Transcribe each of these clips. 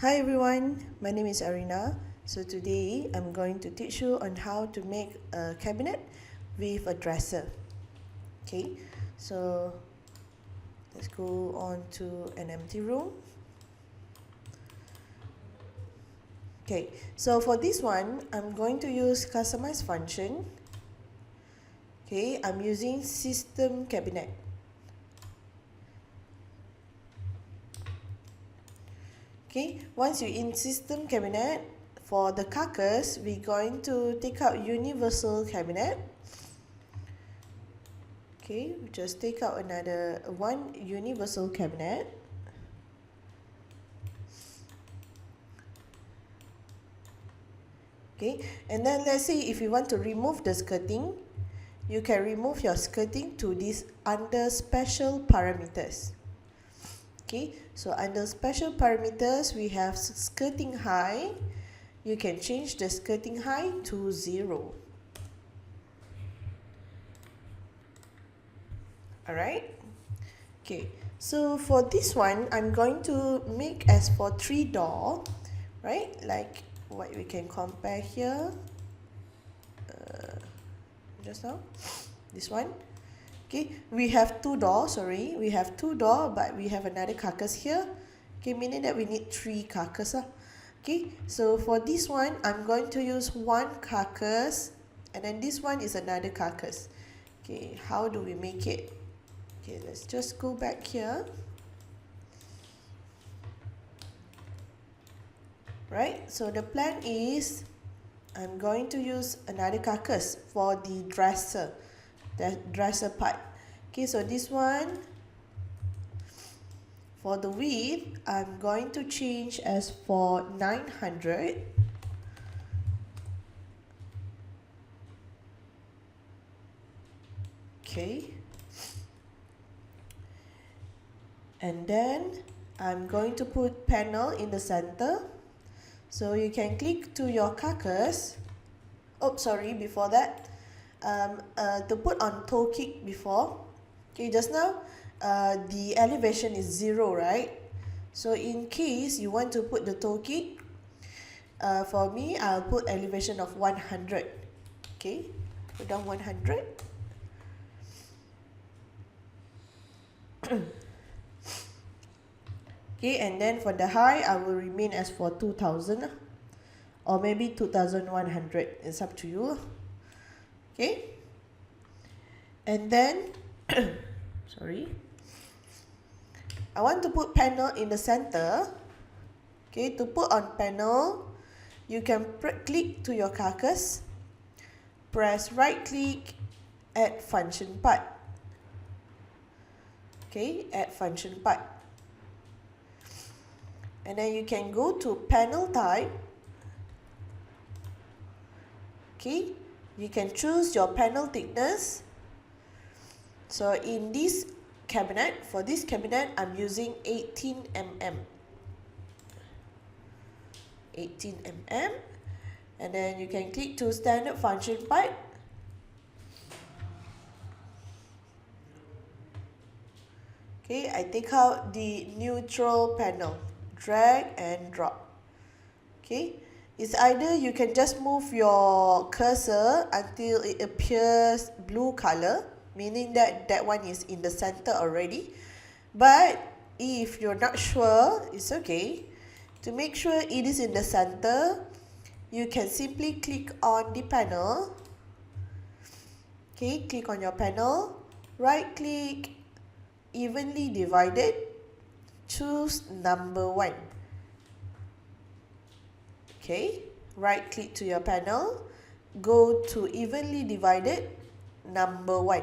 Hi everyone, my name is Arina. So today I'm going to teach you on how to make a cabinet with a dresser. Okay, so let's go on to an empty room. Okay, so for this one, I'm going to use customize function. Okay, I'm using system cabinet. Okay, once you're in system cabinet, for the carcass, we're going to take out universal cabinet. Okay, just take out another one universal cabinet. Okay, and then let's say if you want to remove the skirting, you can remove your skirting to this under special parameters. Okay, so under special parameters, we have skirting height. You can change the skirting height to 0. Alright, okay, so for this one, I'm going to make as for 3 door, right? Like what we can compare here, just now, this one. Okay, we have 2 doors, we have 2 doors, but we have another carcass here. Okay, meaning that we need 3 carcass. Okay, so for this one, I'm going to use 1 carcass, and then this one is another carcass. Okay, how do we make it? Okay, let's just go back here. Right, so the plan is I'm going to use another carcass for the dresser part. Okay, so this one, for the width, I'm going to change as for 900. Okay, and then I'm going to put panel in the center. So you can click to your carcass. Oh, sorry, before that, to put on toe kick before. Okay, just now, the elevation is 0, right? So in case you want to put the toe kick, for me, I'll put elevation of 100. Okay, put down 100. Okay, and then for the height, I will remain as for 2000 or maybe 2100. It's up to you. Okay, and then sorry, I want to put panel in the center. Okay, to put on panel, you can click to your carcass, press right click, add function part. Okay, add function part. And then you can go to panel type. Okay, you can choose your panel thickness. So in this cabinet, for this cabinet, I'm using 18 mm. 18 mm. And then you can click to standard function part. Okay, I take out the neutral panel. Drag and drop. Okay, it's either you can just move your cursor until it appears blue color, meaning that that one is in the center already. But if you're not sure, it's okay. To make sure it is in the center, you can simply click on the panel. Okay, click on your panel, right click, evenly divided, choose number 1. Okay, right click to your panel, go to evenly divided, number 1.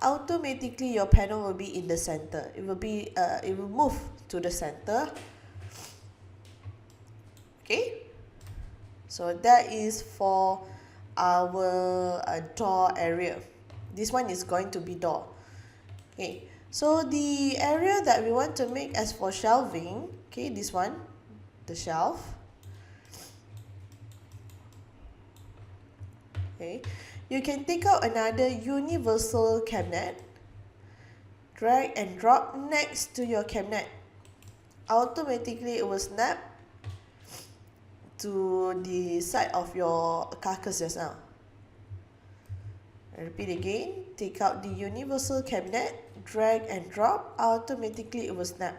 Automatically your panel will be in the center. It will move to the center. Okay, so that is for our door area. This one is going to be door. Okay, so the area that we want to make as for shelving, okay, this one, the shelf. Okay, you can take out another universal cabinet, drag and drop next to your cabinet. Automatically it will snap to the side of your carcass just now. I repeat again, take out the universal cabinet, drag and drop, automatically it will snap.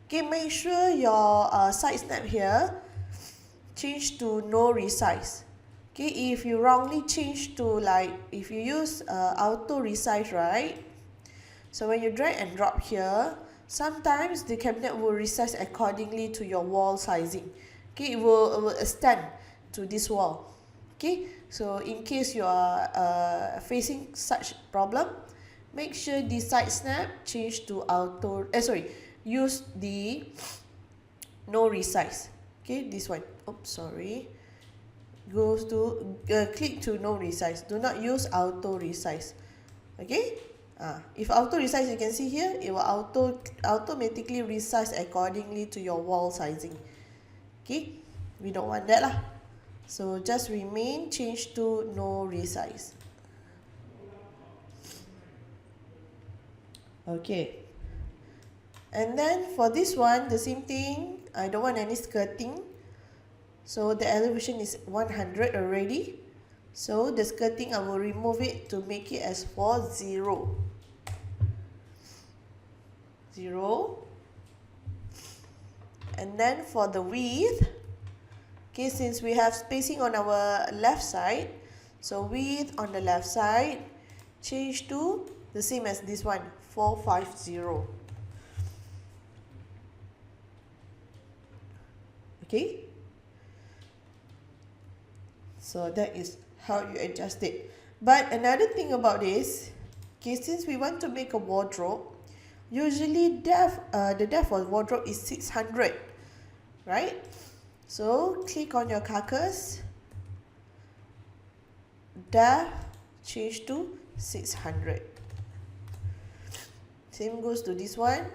Okay, make sure your side snap here change to no resize. Okay, if you wrongly change to like, if you use auto resize, right? So when you drag and drop here, sometimes the cabinet will resize accordingly to your wall sizing. Okay, it will extend to this wall. Okay, so in case you are facing such problem, make sure the side snap change to auto, use the no resize. Okay, this one, oops, sorry, goes to click to no resize. Do not use auto resize. Okay, if auto resize, you can see here, it will automatically resize accordingly to your wall sizing. Okay, we don't want that lah. So just remain, change to no resize. Okay, and then for this one, the same thing. I don't want any skirting, so the elevation is 100 already. So the skirting, I will remove it to make it as 0. And then for the width, okay, since we have spacing on our left side, so width on the left side, change to the same as this one, 450. Okay, so that is how you adjust it. But another thing about this, okay, since we want to make a wardrobe, usually the depth of wardrobe is 600, right? So click on your carcass, depth change to 600. Same goes to this one,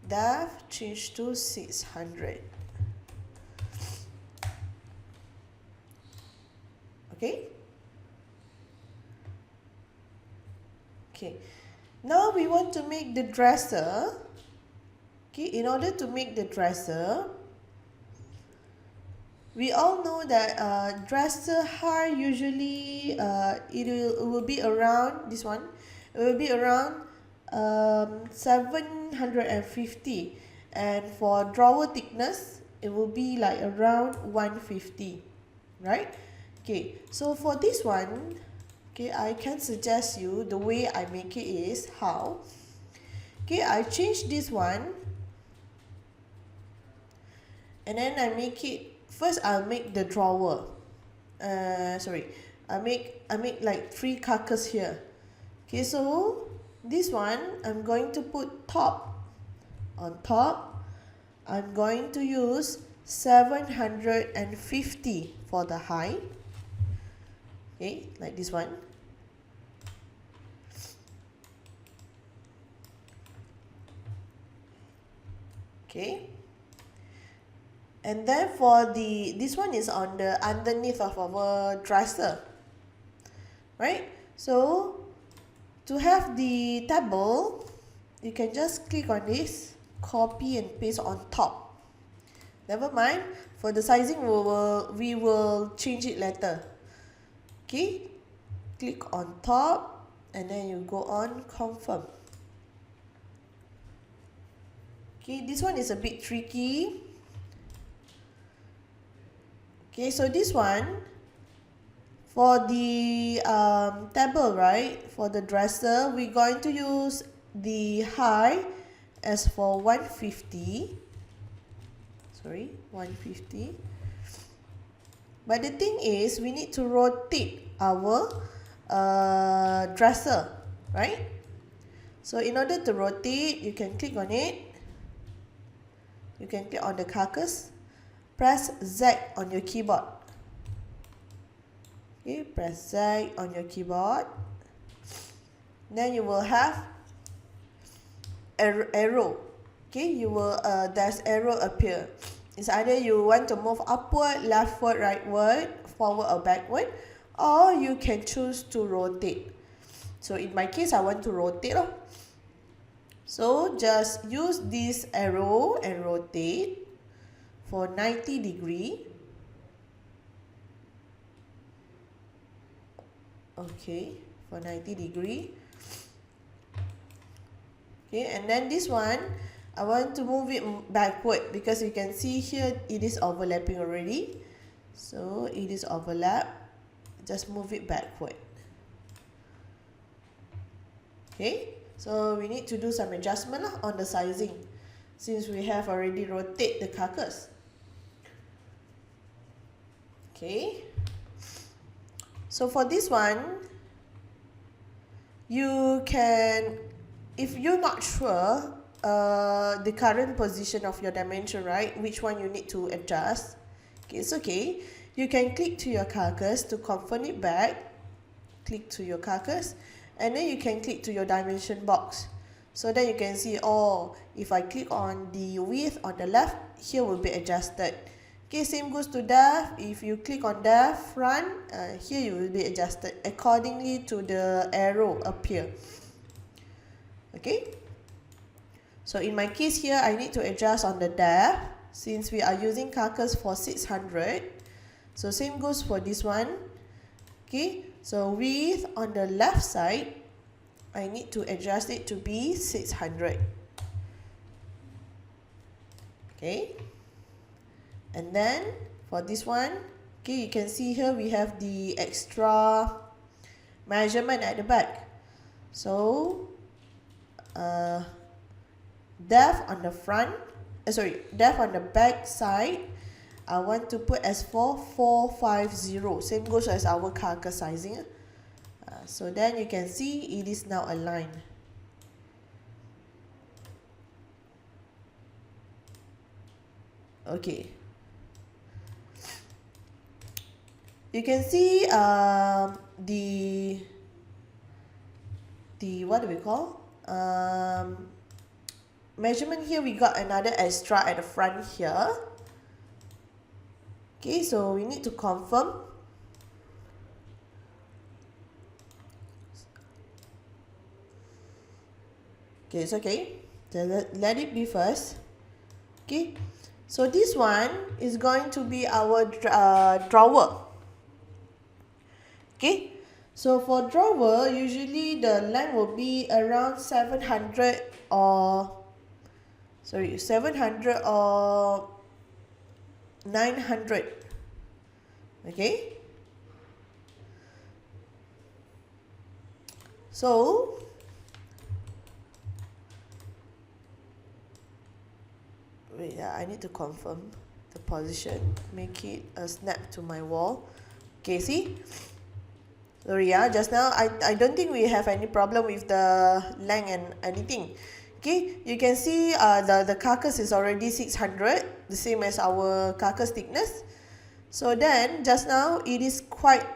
depth change to 600. Okay. Okay. Now we want to make the dresser. Okay, in order to make the dresser, we all know that dresser height usually it will be around this one. It will be around 750, and for drawer thickness it will be like around 150, right? Okay, so for this one, okay, I can suggest you the way I make it is how. Okay, I change this one, and then I make it. First, I'll make the drawer. I make like 3 carcass here. Okay, so this one I'm going to put top. On top, I'm going to use 750 for the height. Okay, like this one. Okay. And then for this one is on the underneath of our dresser, right? So to have the table, you can just click on this, copy and paste on top. Never mind, for the sizing we will change it later. Okay, click on top and then you go on confirm. Okay, this one is a bit tricky. Okay, so this one, for the table, right, for the dresser, we're going to use the height as for 150. Sorry, 150. But the thing is, we need to rotate our dresser, right? So in order to rotate, you can click on it. You can click on the carcass. Press Z on your keyboard. Okay, press Z on your keyboard. Then you will have arrow. Okay, you will there's arrow appear. It's either you want to move upward, leftward, rightward, forward or backward, or you can choose to rotate. So in my case, I want to rotate. So just use this arrow and rotate for 90 degree. Okay, for 90°. Okay, and then this one, I want to move it backward because you can see here it is overlapping already. So it is overlap. Just move it backward. Okay, so we need to do some adjustment on the sizing since we have already rotate the carcass. Okay, so for this one, you can, if you're not sure the current position of your dimension, right, which one you need to adjust, okay, it's okay. You can click to your carcass to confirm it back, click to your carcass, and then you can click to your dimension box. So then you can see, oh, if I click on the width on the left, here will be adjusted. Okay, same goes to depth. If you click on depth front, here you will be adjusted accordingly to the arrow appear. Okay, so in my case here, I need to adjust on the depth since we are using carcass for 600. So same goes for this one. Okay, so width on the left side, I need to adjust it to be 600. Okay, and then for this one, okay, you can see here we have the extra measurement at the back. So depth on the front, depth on the back side, I want to put as 450. Same goes as our carcass sizing. So then you can see it is now aligned. Okay. You can see the what do we call? Measurement here, we got another extra at the front here. Okay, so we need to confirm. Okay, it's okay. So let it be first. Okay, so this one is going to be our drawer. Okay, so for drawer, usually the length will be around 700 or 900. Okay, so wait, I need to confirm the position, make it a snap to my wall. Okay, see, sorry, just now I don't think we have any problem with the length and anything. Okay, you can see the carcass is already 600, the same as our carcass thickness. So then just now it is quite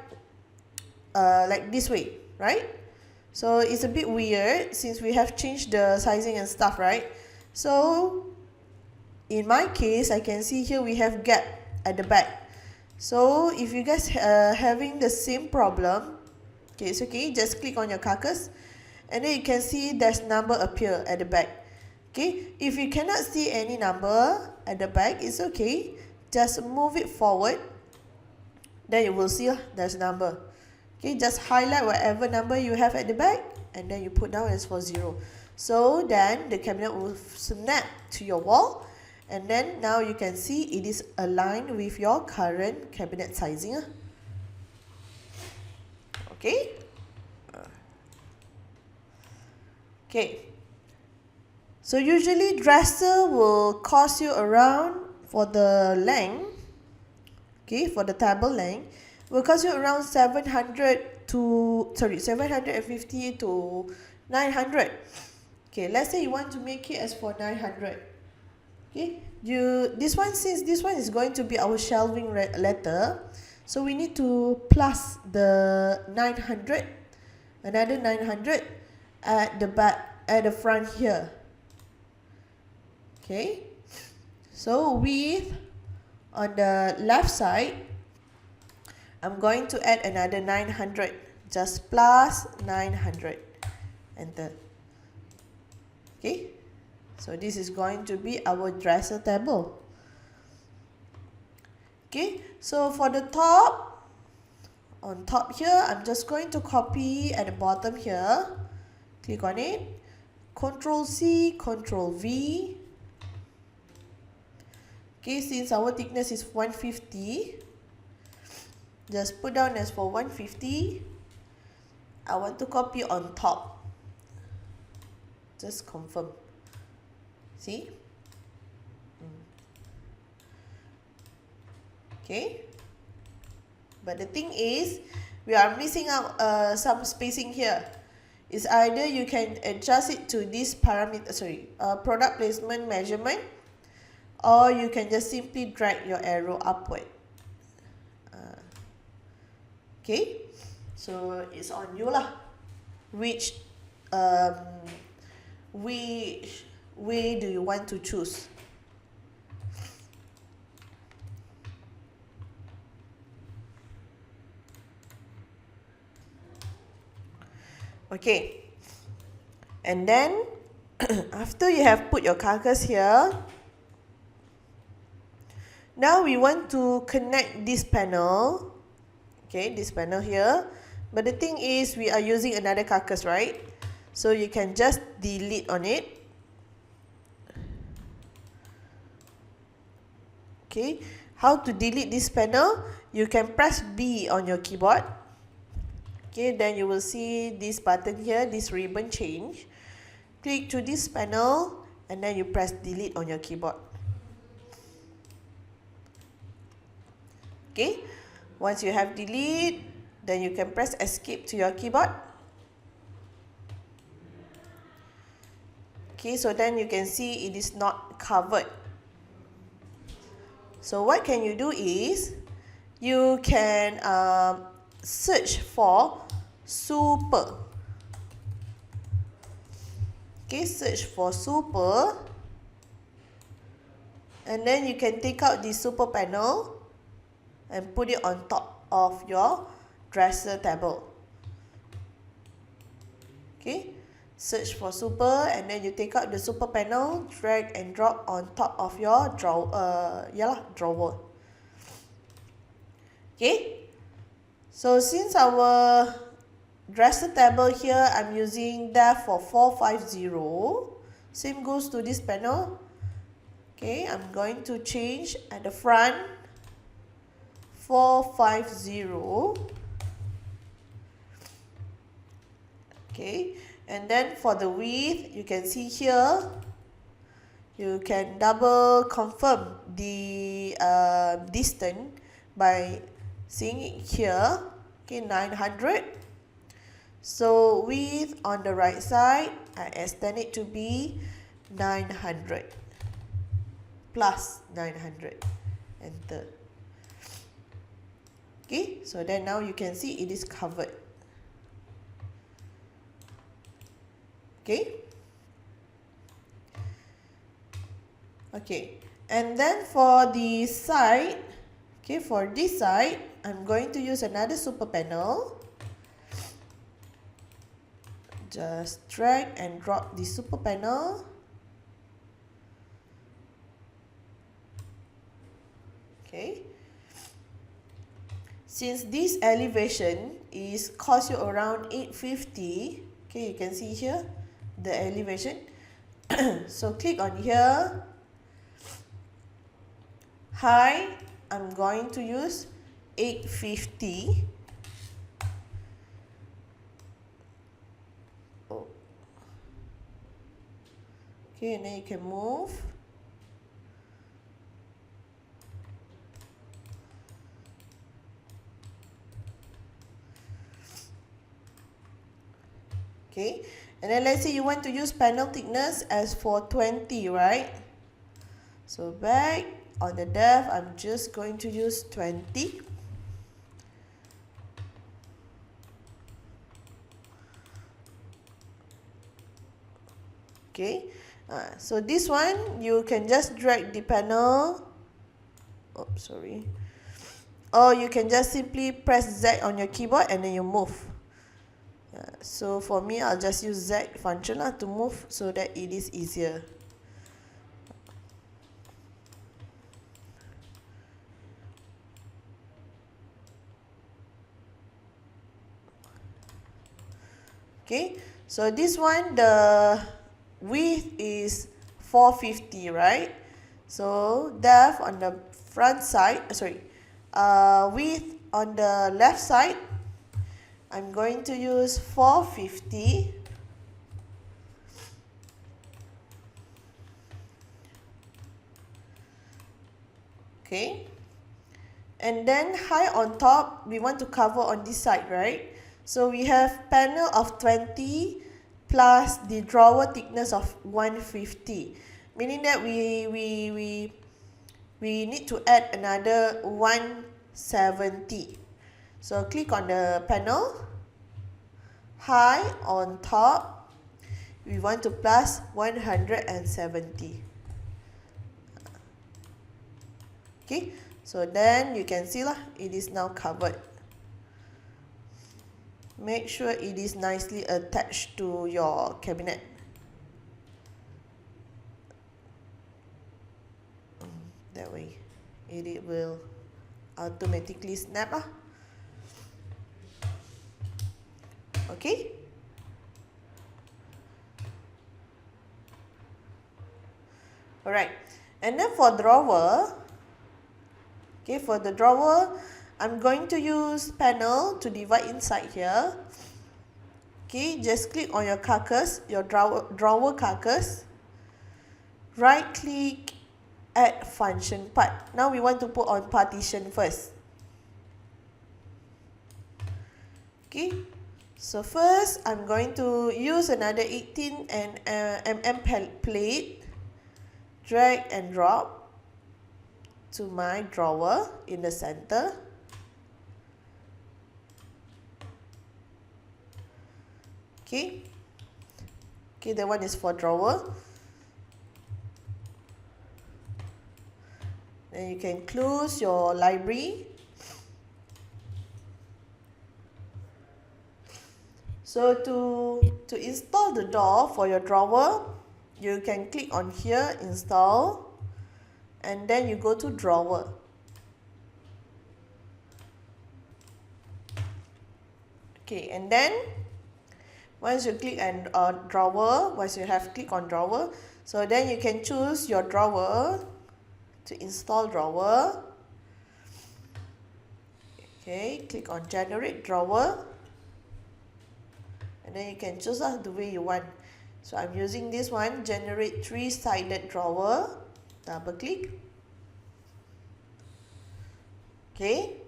like this way, right? So it's a bit weird since we have changed the sizing and stuff, right? So in my case, I can see here we have gap at the back. So if you guys having the same problem, okay, it's okay, just click on your carcass and then you can see there's number appear at the back. Okay, if you cannot see any number at the back, it's okay, just move it forward, then you will see there's number. Okay, just highlight whatever number you have at the back and then you put down as for 0. So then the cabinet will snap to your wall, and then now you can see it is aligned with your current cabinet sizing. Okay. Okay. So usually dresser will cost you around, for the length, okay, for the table length, will cost you around 750 to 900. Okay, let's say you want to make it as for 900. Okay, since this one is going to be our shelving letter, so we need to plus the 900, another 900 at the back, at the front here. Okay, so width on the left side, I'm going to add another 900, just plus 900, enter. Okay, so this is going to be our dresser table. Okay, so for the top, on top here, I'm just going to copy at the bottom here. Click on it. Control C, Control V. Okay, since our thickness is 150, just put down as for 150. I want to copy on top. Just confirm. See? Okay. But the thing is, we are missing out some spacing here. It's either you can adjust it to this parameter, product placement measurement, or you can just simply drag your arrow upward. Okay, so it's on you lah. Which way do you want to choose? Okay, and then after you have put your carcass here, now we want to connect this panel. Okay, this panel here. But the thing is, we are using another carcass, right? So you can just delete on it. Okay, how to delete this panel? You can press B on your keyboard. Okay, then you will see this button here, this ribbon change. Click to this panel and then you press delete on your keyboard. Okay, once you have delete, then you can press escape to your keyboard. Okay, so then you can see it is not covered. So what can you do is, you can search for super. Okay, search for super. And then you can take out the super panel and put it on top of your dresser table. Okay, search for super and then you take out the super panel, drag and drop on top of your drawer. Okay, so since our dresser table here, I'm using depth for 450. Same goes to this panel. Okay, I'm going to change at the front 450. Okay, and then for the width, you can see here, you can double confirm the distance by seeing it here. Okay, 900. So width on the right side, I extend it to be 900 plus 900. Enter. Okay, so then now you can see it is covered. Okay. Okay, and then for the side, okay, for this side, I'm going to use another super panel. Just drag and drop the super panel. Okay. Since this elevation is cost you around 850, okay, you can see here the elevation. So click on here. High, I'm going to use 850. Oh. Okay, and then you can move. Okay, and then let's say you want to use panel thickness as for 20, right? So back on the depth, I'm just going to use 20. Okay, so this one, you can just drag the panel. Oh, sorry. Or you can just simply press Z on your keyboard and then you move. So for me, I'll just use Z function to move so that it is easier. Okay, so this one, the width is 450, right? So depth on the front side, width on the left side, I'm going to use 450. Okay, and then height on top, we want to cover on this side, right? So we have panel of 20 plus the drawer thickness of 150, meaning that we need to add another 170. So click on the panel, height on top, we want to plus 170. Okay, so then you can see lah, it is now covered. Make sure it is nicely attached to your cabinet. That way, it will automatically snap lah. Okay. Alright, and then for drawer, okay, for the drawer, I'm going to use panel to divide inside here. Okay, just click on your carcass, your drawer carcass. Right click, add function part. Now we want to put on partition first. Okay, so first I'm going to use another 18 mm plate, drag and drop to my drawer in the center. Okay, that one is for drawer. Then you can close your library. So to install the door for your drawer, you can click on here, install, and then you go to drawer. Okay, and then once you click on drawer, once you have clicked on drawer, so then you can choose your drawer to install drawer. Okay, click on generate drawer, and then you can choose the way you want. So I'm using this one, generate 3-sided drawer. Double click. Okay,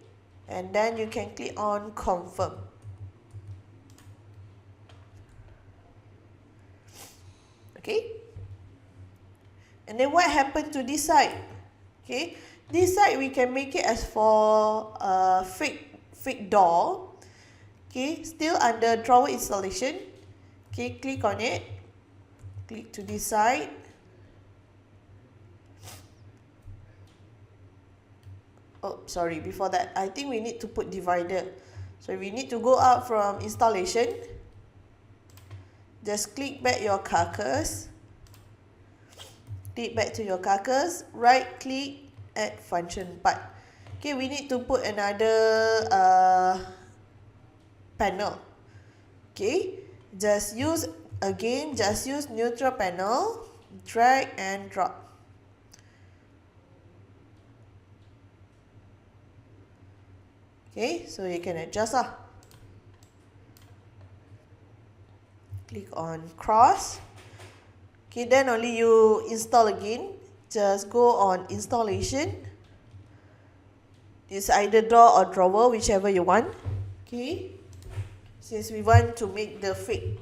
and then you can click on confirm. Okay, and then what happened to this side? Okay, this side we can make it as for a fake door. Okay, still under drawer installation. Okay, click on it, click to this side. Oh, sorry, before that, I think we need to put divider. So we need to go out from installation. Just click back your carcass. Click back to your carcass. Right click, add function part. Okay, we need to put another panel. Okay, just use neutral panel, drag and drop. Okay, so you can adjust lah. Click on cross. Okay, then only you install again. Just go on installation. It's either door or drawer, whichever you want. Okay, since we want to make the fake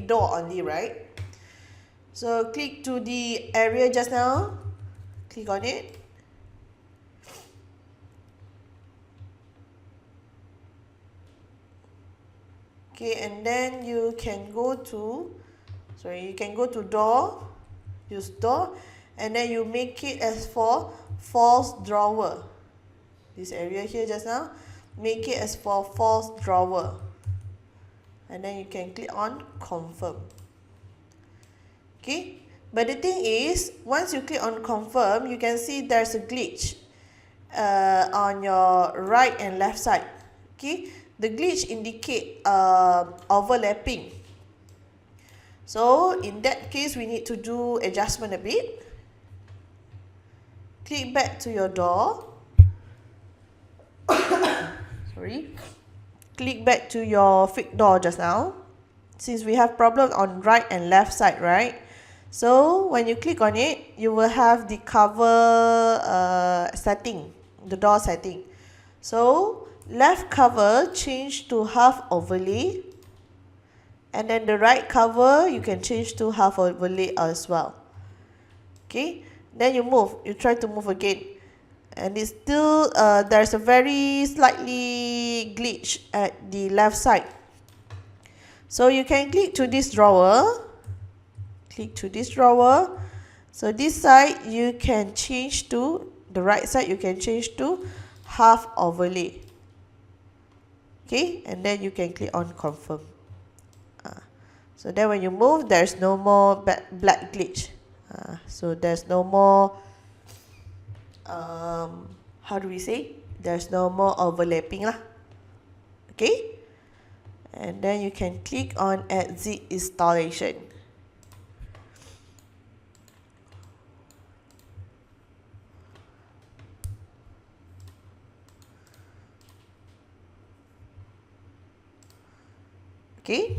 door only, right? So click to the area just now. Click on it. Okay, and then you can go to door, use door, and then you make it as for false drawer. This area here just now, make it as for false drawer. And then you can click on confirm. Okay, but the thing is, once you click on confirm, you can see there's a glitch on your right and left side. Okay, the glitch indicate overlapping. So in that case, we need to do adjustment a bit. Click back to your door. Sorry. Click back to your fake door just now. Since we have problem on right and left side, right? So when you click on it, you will have the cover setting, the door setting. So left cover change to half overlay, and then the right cover you can change to half overlay as well. Okay, then you move, you try to move again, and it's still there's a very slightly glitch at the left side. So you can click to this drawer, so this side you can change to, the right side you can change to half overlay. Okay, and then you can click on confirm. So then when you move, there's no more black glitch. So there's no more how do we say, there's no more overlapping lah. Okay, and then you can click on exit installation. Okay,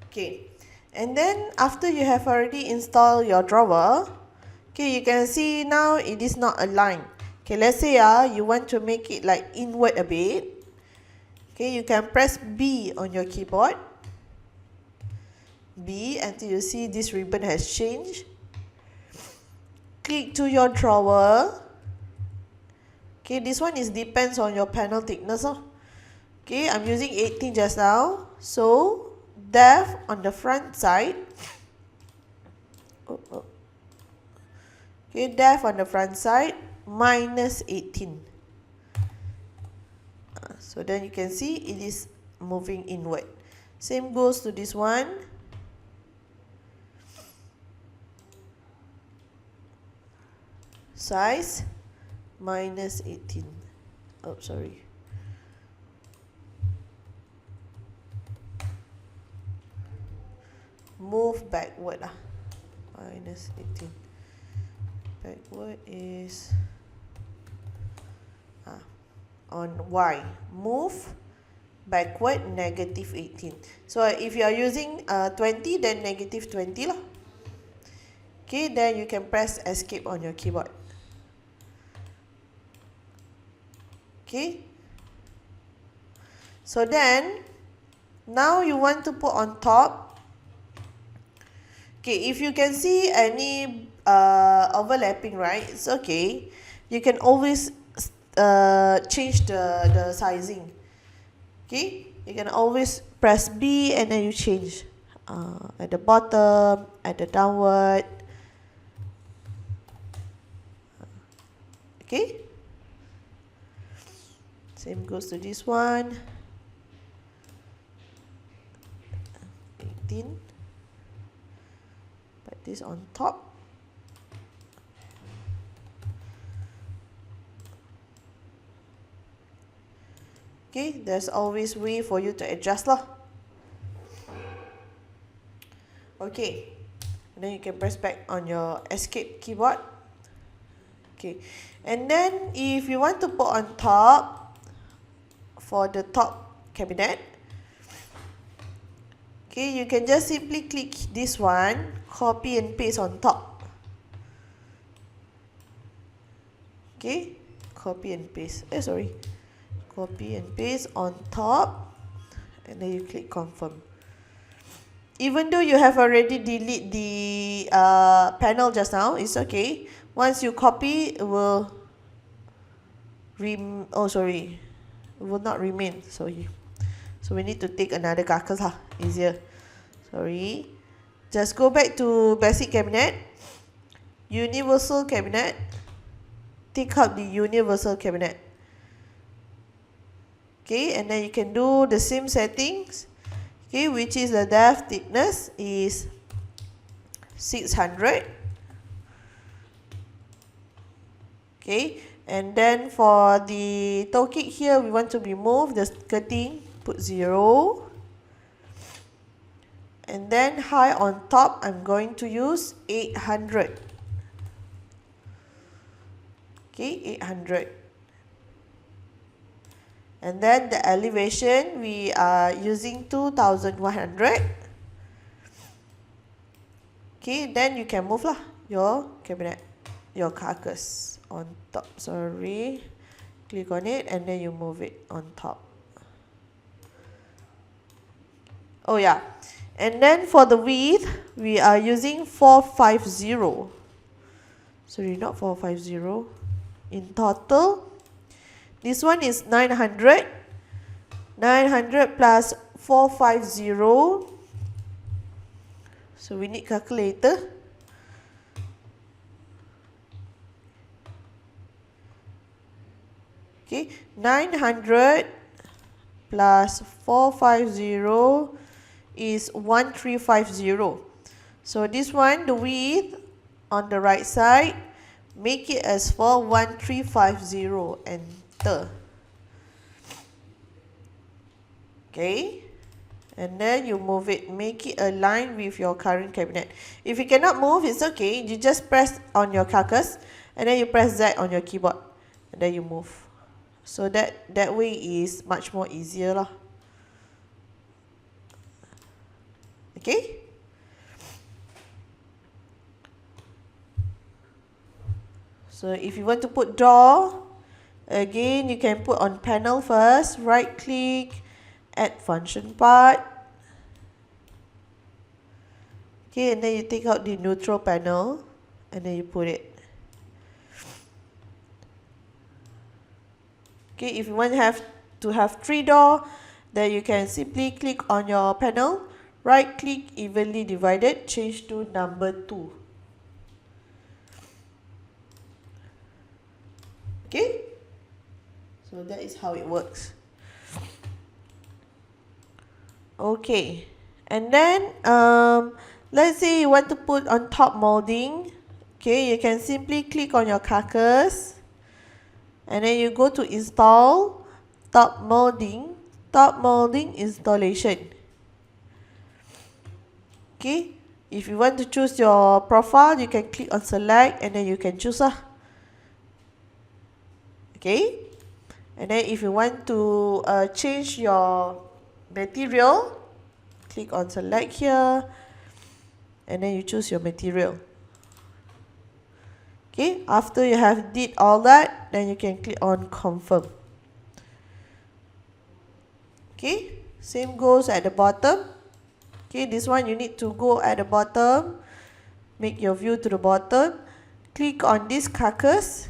okay, and then after you have already installed your drawer, okay, you can see now it is not aligned. Okay, let's say you want to make it like inward a bit. Okay, you can press B on your keyboard, B, until you see this ribbon has changed. Click to your drawer. Okay, this one is depends on your panel thickness. Okay, I'm using 18 just now. So depth on the front side. Okay, depth on the front side minus 18. So then you can see it is moving inward. Same goes to this one. Size minus 18. Oh, sorry. Move backward minus 18. Backward is on Y. Move backward negative 18. So if you are using 20, then negative 20 lah. Okay, then you can press escape on your keyboard. Okay, so then now you want to put on top. Okay, if you can see any overlapping, right, it's okay. You can always change the sizing. Okay, you can always press B and then you change at the bottom, at the downward. Okay, same goes to this one. 18. Put this on top. Okay, there's always way for you to adjust lah. Okay, and then you can press back on your escape keyboard. Okay, and then if you want to put on top, for the top cabinet, okay, you can just simply click this one, copy and paste on top. Okay, copy and paste, copy and paste on top, and then you click confirm. Even though you have already deleted the panel just now, it's okay. Once you copy, it will will not remain. Sorry. So we need to take another carcass easier. Sorry. Just go back to basic cabinet, universal cabinet, take out the universal cabinet. Okay, and then you can do the same settings. You okay, which is the depth thickness is 600. Okay, and then for the toe kick here, we want to remove the skirting, put 0. And then high on top, I'm going to use 800. Okay, 800. And then the elevation, we are using 2100. Okay, then you can move lah your cabinet, your carcass on top. Sorry, click on it and then you move it on top. Oh yeah, and then for the width, we are using 450. Sorry, not 450. In total, this one is 900. 900 plus 450. So we need calculator. Okay, 900 plus 450 is 1350. So this one, the width on the right side, make it as 1350. Enter. Okay, and then you move it, make it align with your current cabinet. If you cannot move, it's okay. You just press on your carcass and then you press Z on your keyboard and then you move. So that way is much more easier lah. Okay. So if you want to put door, again you can put on panel first, right click, add function part. Okay, and then you take out the neutral panel and then you put it. Okay, if you want to have 3 door, then you can simply click on your panel, right click, evenly divided, change to number 2. Okay, so that is how it works. Okay, and then let's say you want to put on top molding. Okay, you can simply click on your carcass and then you go to install, top molding installation. Okay, if you want to choose your profile, you can click on select and then you can choose okay, and then if you want to change your material, click on select here and then you choose your material. Okay, after you have did all that, then you can click on confirm. Okay, same goes at the bottom. Okay, this one you need to go at the bottom, make your view to the bottom, click on this carcass,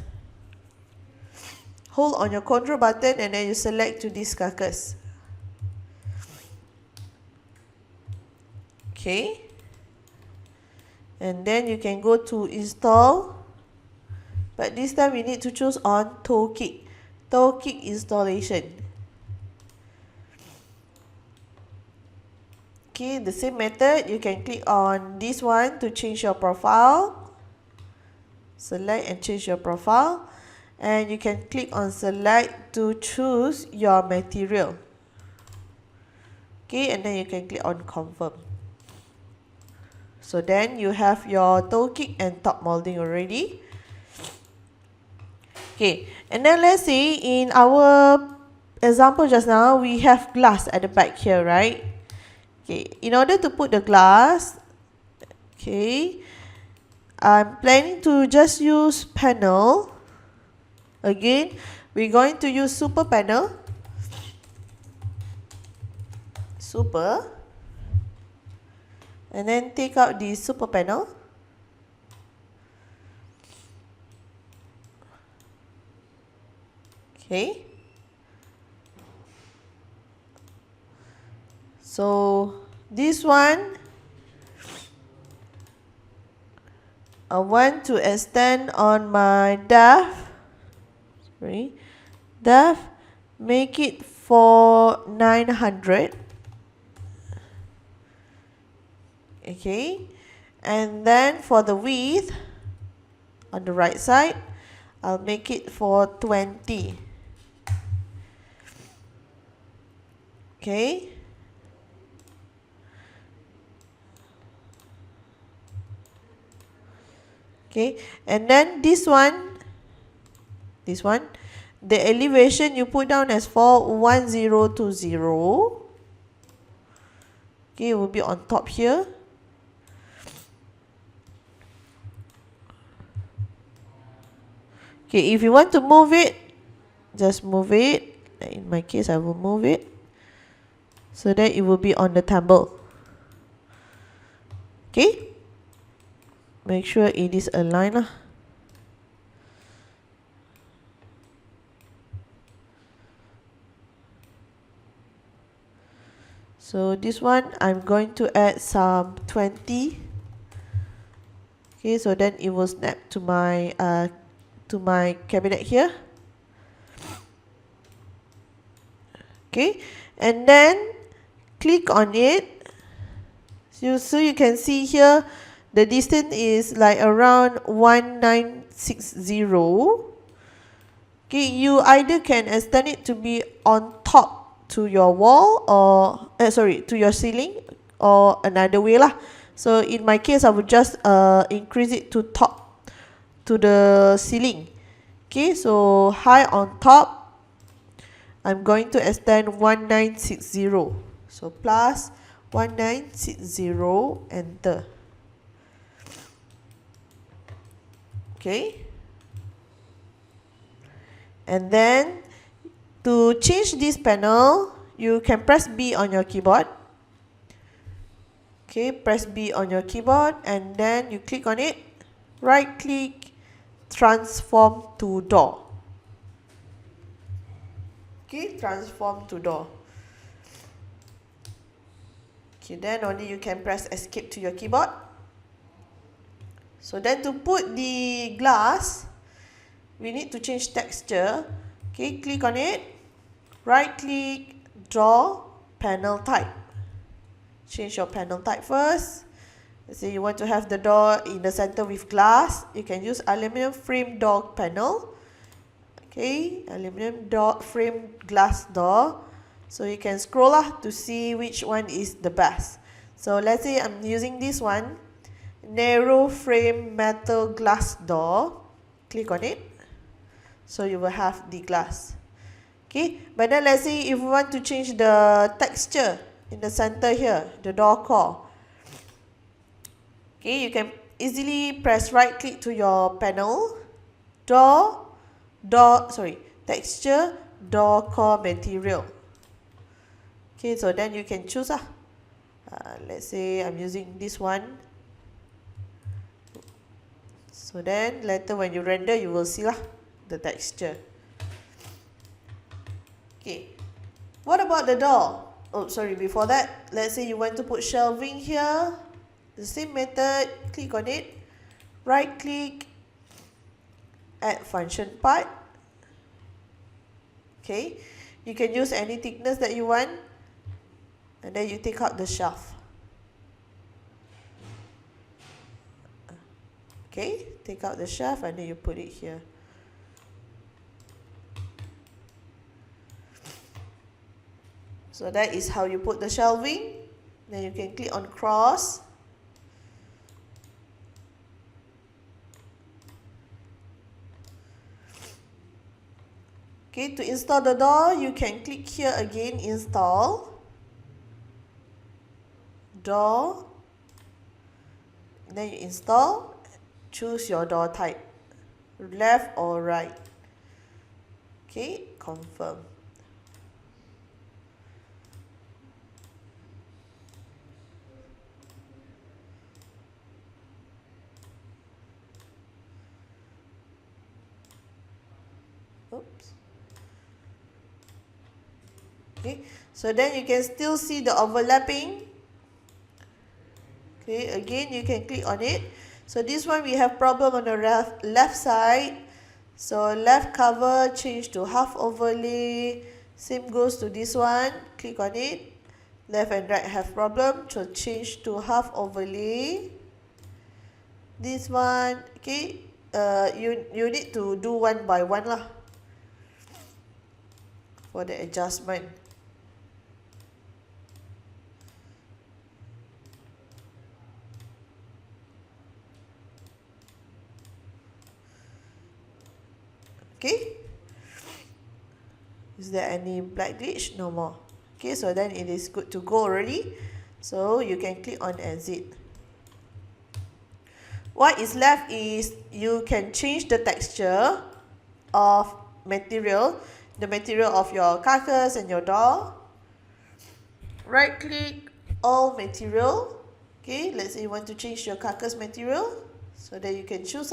hold on your control button and then you select to this carcass. Okay, and then you can go to install, but this time we need to choose on toe kick installation. Okay, the same method, you can click on this one to change your profile, select and change your profile, and you can click on select to choose your material. Okay, and then you can click on confirm. So then you have your toe kick and top molding already. Okay, and then let's say in our example just now, we have glass at the back here, right? Okay, in order to put the glass, okay, I'm planning to just use panel. Again, we're going to use super panel. Super. And then take out the super panel. Okay. So this one, I want to extend on my depth. Sorry, depth, make it for 900. Okay, and then for the width on the right side, I'll make it for 20. Okay. Okay, and then this one, the elevation you put down as 41020. Okay, it will be on top here. Okay, if you want to move it, just move it. In my case, I will move it so that it will be on the table. Okay, make sure it is aligned lah. So this one, I'm going to add some 20. Okay, so then it will snap to my cabinet here. Okay, and then click on it. So you can see here, the distance is like around 1960. Okay, you either can extend it to be on top to your wall or to your ceiling, or another way lah. So in my case, I would just increase it to top to the ceiling. Okay, so high on top, I'm going to extend 1960. So plus 1960, enter. Okay, and then to change this panel, you can press B on your keyboard. Okay, press B on your keyboard and then you click on it, right click, transform to door. Okay, transform to door. Okay, then only you can press escape to your keyboard. So then to put the glass, we need to change texture. Okay, click on it, right click, draw, panel type. Change your panel type first. Let's say you want to have the door in the center with glass. You can use aluminum frame door panel. Okay, aluminum door frame glass door. So you can scroll to see which one is the best. So let's say I'm using this one, narrow frame metal glass door. Click on it. So you will have the glass. Okay, but then let's say if we want to change the texture in the center here, the door core. Okay, you can easily press right click to your panel, texture, door core material. Okay, so then you can choose let's say I'm using this one. So then later when you render, you will see the texture. Okay, what about the door? Oh, sorry, before that, let's say you want to put shelving here. The same method, click on it, right click, add function part. Okay, you can use any thickness that you want, and then you take out the shelf. Okay, take out the shelf and then you put it here. So that is how you put the shelving. Then you can click on cross. Okay, to install the door, you can click here again, install. Door. Then you install. Choose your door type, left or right. Okay, confirm. Oops. Okay, so then you can still see the overlapping. Okay, again you can click on it. So this one we have problem on the left side. So left cover change to half overlay. Same goes to this one. Click on it. left and right have problem, so change to half overlay. This one, okay, you need to do one by one lah for the adjustment. Okay, is there any black glitch? No more. Okay, so then it is good to go already, so you can click on exit. What is left is you can change the texture of material, the material of your carcass and your door. Right click all material. Okay, let's say you want to change your carcass material, so that you can choose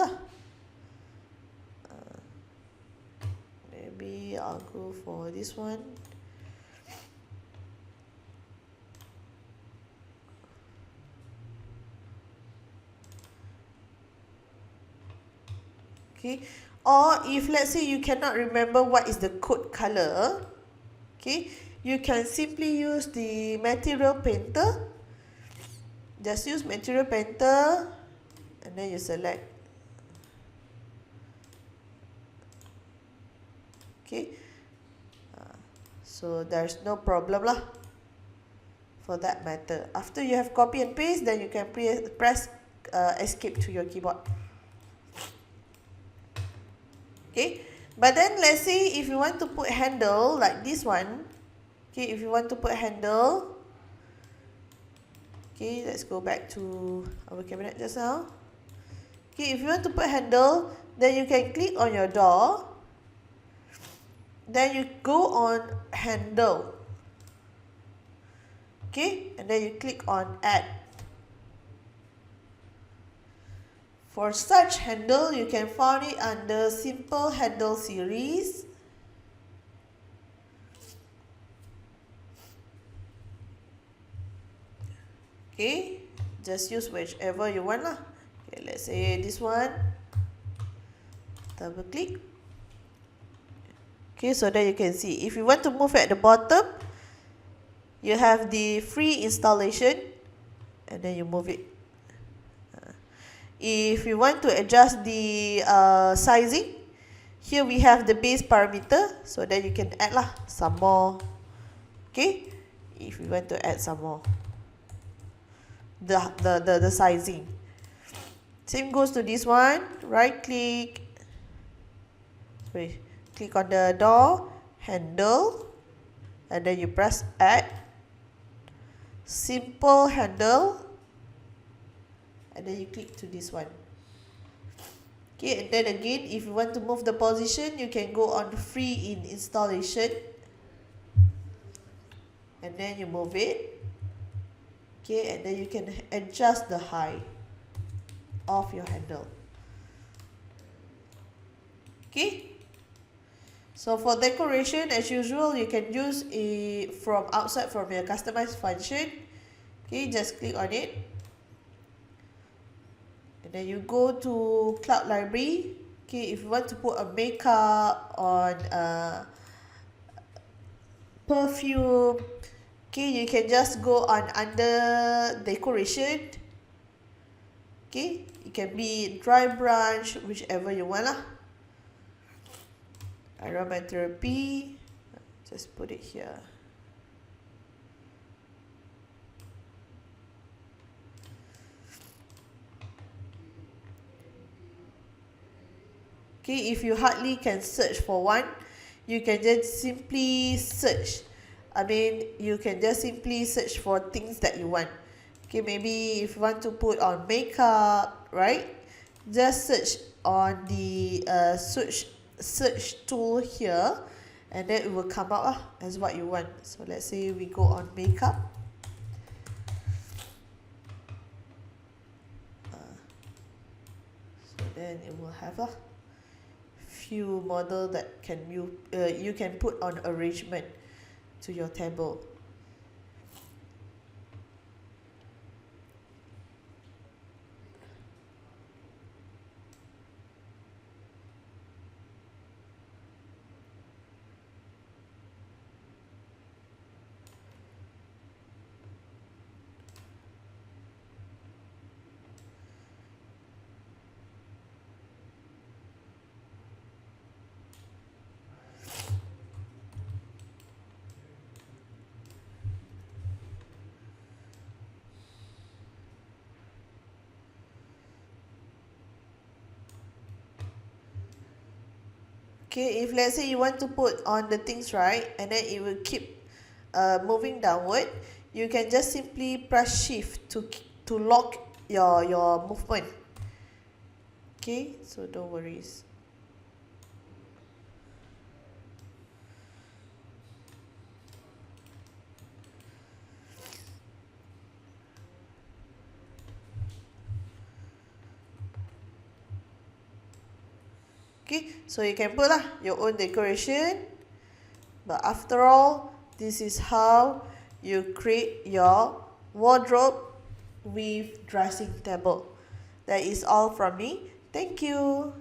maybe I'll go for this one. Okay, or if let's say you cannot remember what is the code color, okay, you can simply use the material painter. Just use material painter and then you select. Okay, so there's no problem lah for that matter. After you have copy and paste, then you can press escape to your keyboard. Okay, but then let's say if you want to put handle like this one, okay, if you want to put handle, okay, let's go back to our cabinet just now. Okay, if you want to put handle, then you can click on your door, then you go on handle, okay, and then you click on add. For such handle, you can find it under simple handle series. Okay, just use whichever you want lah. Okay, let's say this one. Double click. Okay, so that you can see. If you want to move at the bottom, you have the free installation, and then you move it. If you want to adjust the sizing, here we have the base parameter, so that you can add lah some more. Okay, if you want to add some more, the sizing. Same goes to this one. Right click, click on the door handle, and then you press add. Simple handle. And then you click to this one. Okay, and then again, if you want to move the position, you can go on free in installation, and then you move it. Okay, and then you can adjust the height of your handle. Okay, so for decoration, as usual, you can use from outside from your customize function. Okay, just click on it. And then you go to cloud library. Okay, if you want to put a makeup on perfume, okay, you can just go on under decoration. Okay, it can be dry brush, whichever you want lah. Aromatherapy, just put it here. Okay, if you hardly can search for one, you can just simply search. You can just simply search for things that you want. Okay, maybe if you want to put on makeup, right? Just search on the search tool here, and then it will come out as what you want. So let's say we go on makeup. So then it will have few model that can you can put on arrangement to your table. Okay, if let's say you want to put on the things, right, and then it will keep moving downward, you can just simply press shift to lock your movement. Okay, so don't worry. Okay, so you can put your own decoration, but after all, this is how you create your wardrobe with dressing table. That is all from me. Thank you.